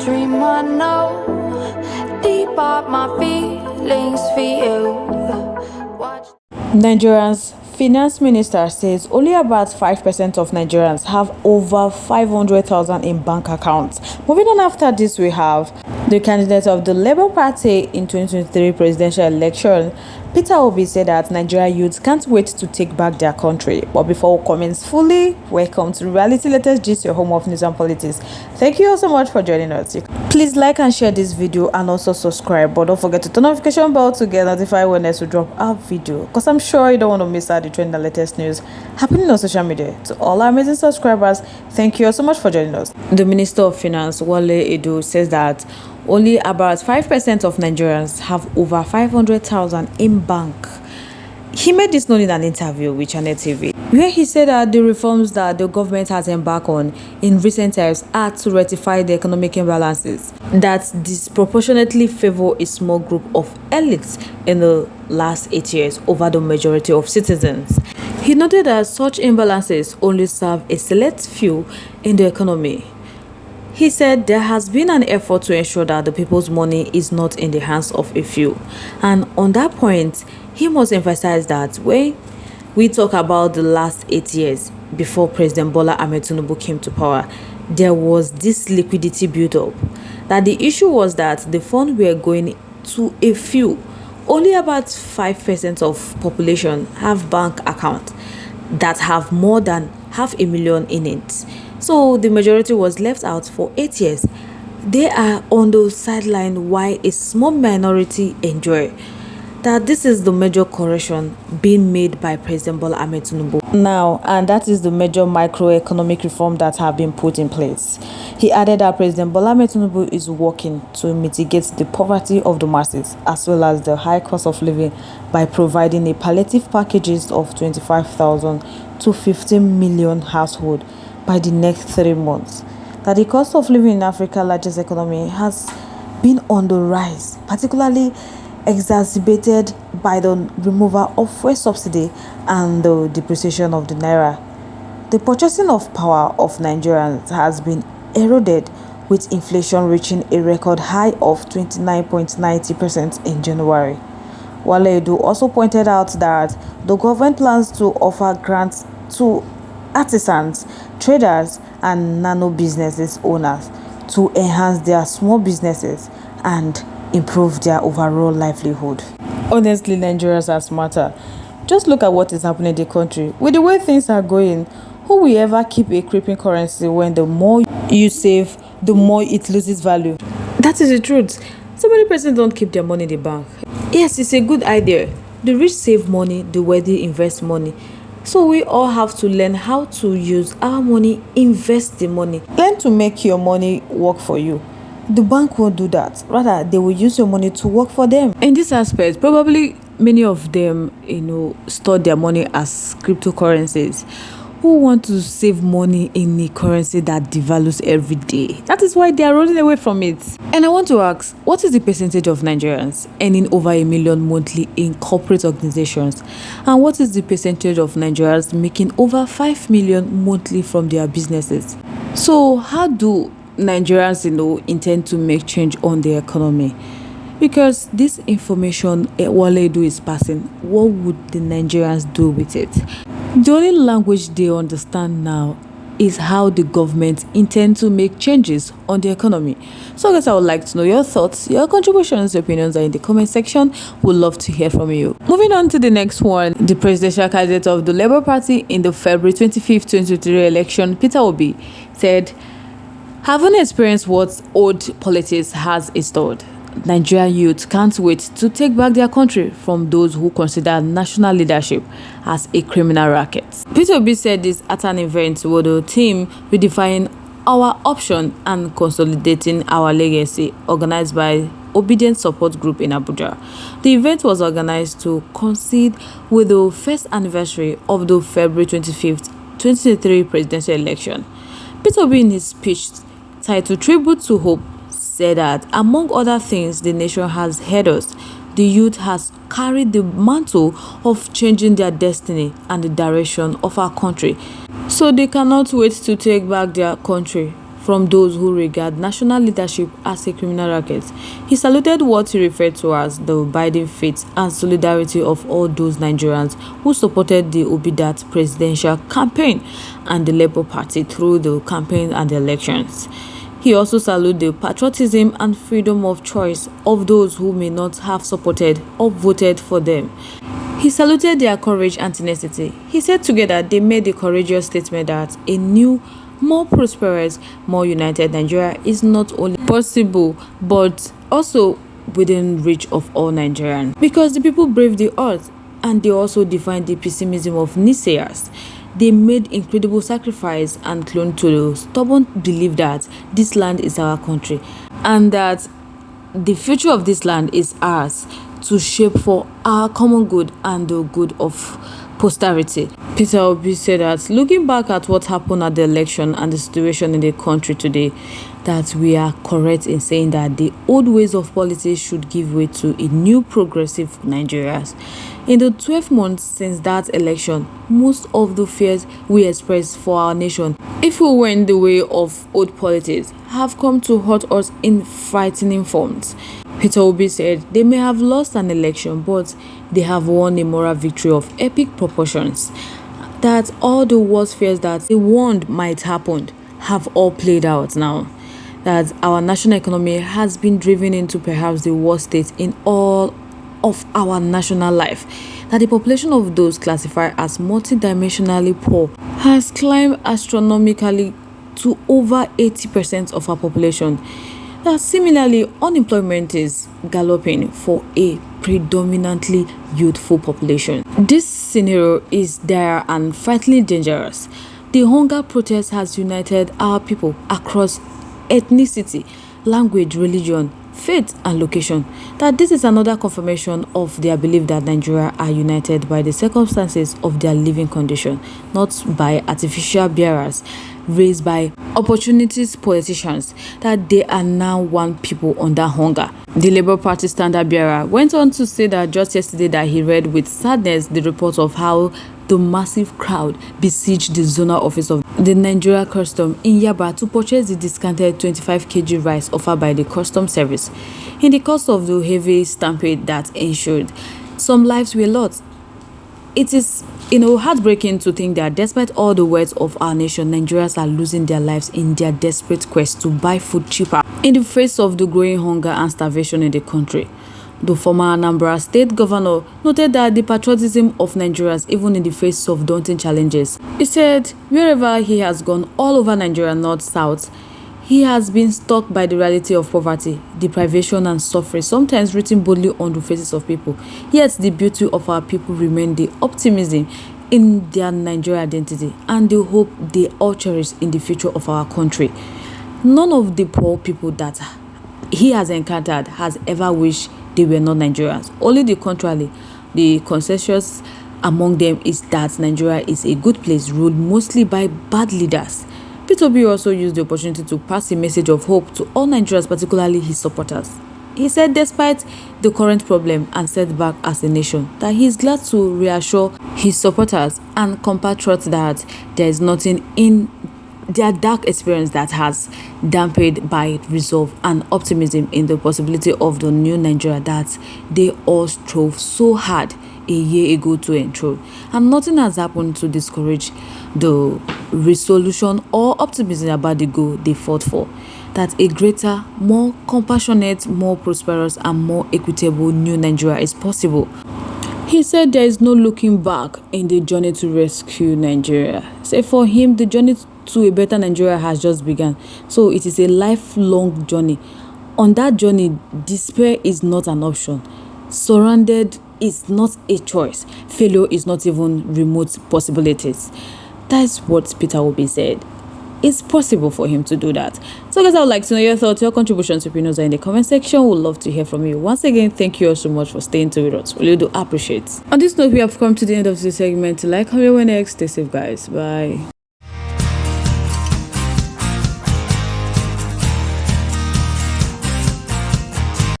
dream I know deep up my feelings for you. Watch. Nigeria's finance minister says only about 5% of Nigerians have over 500,000 in bank accounts. Moving on, after this, we have the candidate of the Labour Party in 2023 presidential election. Peter Obi said that Nigerian youths can't wait to take back their country. But before we commence fully, welcome to Reality Latest Gist, your home of news and politics. Thank you all so much for joining us. Please like and share this video and also subscribe. But don't forget to turn on the notification bell to get notified when we drop our video, because I'm sure you don't want to miss out the trend and latest news happening on social media. To all our amazing subscribers, thank you all so much for joining us. The Minister of Finance, Wale Edo, says that only about 5% of Nigerians have over 500,000 in bank. He made this known in an interview with Channel TV, where he said that the reforms that the government has embarked on in recent times are to rectify the economic imbalances that disproportionately favor a small group of elites in the last 8 years over the majority of citizens. He noted that such imbalances only serve a select few in the economy. He said there has been an effort to ensure that the people's money is not in the hands of a few. And on that point, he must emphasize that when we talk about the last 8 years before President Bola Ahmed Tinubu came to power, there was this liquidity build-up. That the issue was that the funds were going to a few. Only about 5% of population have bank accounts that have more than 500,000 in it. So the majority was left out for 8 years. They are on the sideline while a small minority enjoy. That this is the major correction being made by President Bola Ahmed Tinubu now, and that is the major microeconomic reform that have been put in place. He added that President Bola Ahmed Tinubu is working to mitigate the poverty of the masses as well as the high cost of living by providing a palliative packages of 25,000 to 15 million households by the next 3 months. That the cost of living in Africa's largest economy has been on the rise, particularly exacerbated by the removal of fuel subsidy and the depreciation of the naira. The purchasing of power of Nigerians has been eroded, with inflation reaching a record high of 29.90% in January. Wale Edo also pointed out that the government plans to offer grants to artisans, traders, and nano businesses owners to enhance their small businesses and improve their overall livelihood. Honestly, Nigerians are smarter. Just look at what is happening in the country. With the way things are going, who will ever keep a creeping currency when the more you save, the more it loses value? That is the truth. So many persons don't keep their money in the bank. Yes, it's a good idea. The rich save money, the wealthy invest money. So we all have to learn how to use our money, invest the money. Learn to make your money work for you. The bank won't do that. Rather, they will use your money to work for them. In this aspect, probably many of them, store their money as cryptocurrencies. Who want to save money in a currency that devalues every day? That is why they are running away from it. And I want to ask, what is the percentage of Nigerians earning over 1 million monthly in corporate organizations? And what is the percentage of Nigerians making over 5 million monthly from their businesses? So how do Nigerians, intend to make change on the economy? Because this information Wale Edo is passing, what would the Nigerians do with it? The only language they understand now is how the government intend to make changes on the economy. So guys, I would like to know your thoughts, your contributions, your opinions are in the comment section. We'd love to hear from you. Moving on to the next one, the presidential candidate of the Labour Party in the February 25th, 2023 election, Peter Obi, said, having experienced what old politics has installed, Nigerian youth can't wait to take back their country from those who consider national leadership as a criminal racket. Peter Obi said this at an event with the team Redefining Our Option and Consolidating Our Legacy, organized by Obedient Support Group in Abuja. The event was organized to coincide with the first anniversary of the February 25th, 2023 presidential election. Peter Obi, in his speech titled Tribute to Hope, said that, among other things the nation has heard us, the youth has carried the mantle of changing their destiny and the direction of our country. So they cannot wait to take back their country from those who regard national leadership as a criminal racket. He saluted what he referred to as the Biden faith and solidarity of all those Nigerians who supported the Obidat presidential campaign and the Labour Party through the campaign and the elections. He also saluted the patriotism and freedom of choice of those who may not have supported or voted for them. He saluted their courage and tenacity. He said together they made the courageous statement that a new, more prosperous, more united Nigeria is not only possible but also within reach of all Nigerians. Because the people braved the odds and they also defied the pessimism of naysayers. They made incredible sacrifice and clung to the stubborn belief that this land is our country and that the future of this land is ours to shape for our common good and the good of posterity. Peter Obi said that looking back at what happened at the election and the situation in the country today, that we are correct in saying that the old ways of politics should give way to a new progressive Nigerians. In the 12 months since that election, most of the fears we expressed for our nation, if we went the way of old politics, have come to hurt us in frightening forms. Peter Obi said they may have lost an election, but they have won a moral victory of epic proportions. That all the worst fears that they warned might happen have all played out now. That our national economy has been driven into perhaps the worst state in all of our national life. That the population of those classified as multidimensionally poor has climbed astronomically to over 80% of our population. That similarly, unemployment is galloping for a predominantly youthful population. This scenario is dire and frightfully dangerous. The hunger protest has united our people across ethnicity, language, religion, faith and location. That this is another confirmation of their belief that Nigeria are united by the circumstances of their living condition, not by artificial barriers raised by opportunist politicians, that they are now one people under hunger. The Labour Party standard bearer went on to say that just yesterday that he read with sadness the report of how the massive crowd besieged the zonal office of the Nigeria Custom in Yaba to purchase the discounted 25 kg rice offered by the custom service. In the course of the heavy stampede that ensued, some lives were lost. It is, heartbreaking to think that despite all the words of our nation, Nigerians are losing their lives in their desperate quest to buy food cheaper in the face of the growing hunger and starvation in the country. The former Anambra State Governor noted that the patriotism of Nigerians, even in the face of daunting challenges. He said wherever he has gone all over Nigeria, north, south, he has been struck by the reality of poverty, deprivation and suffering, sometimes written boldly on the faces of people. Yet the beauty of our people remain the optimism in their Nigerian identity and the hope they all cherish in the future of our country. None of the poor people that he has encountered has ever wished they were not Nigerians. Only the contrary, the consensus among them is that Nigeria is a good place ruled mostly by bad leaders. Peter Obi also used the opportunity to pass a message of hope to all Nigerians, particularly his supporters. He said despite the current problem and setback as a nation, that he is glad to reassure his supporters and compatriots that there is nothing in their dark experience that has dampened by resolve and optimism in the possibility of the new Nigeria that they all strove so hard a year ago to ensure. And nothing has happened to discourage the resolution or optimism about the goal they fought for. That a greater, more compassionate, more prosperous and more equitable new Nigeria is possible. He said there is no looking back in the journey to rescue Nigeria. So for him, the journey to a better Nigeria has just begun. So it is a lifelong journey. On that journey, despair is not an option. Surrounded is not a choice. Failure is not even remote possibilities. That's what Peter Obi said. It's possible for him to do that. So guys, I would like to know your thoughts, your contributions, opinions are in the comment section. We'd love to hear from you. Once again, thank you all so much for staying to with us. We really do appreciate. On this note, we have come to the end of this segment. Like, comment, next. Stay safe, guys. Bye.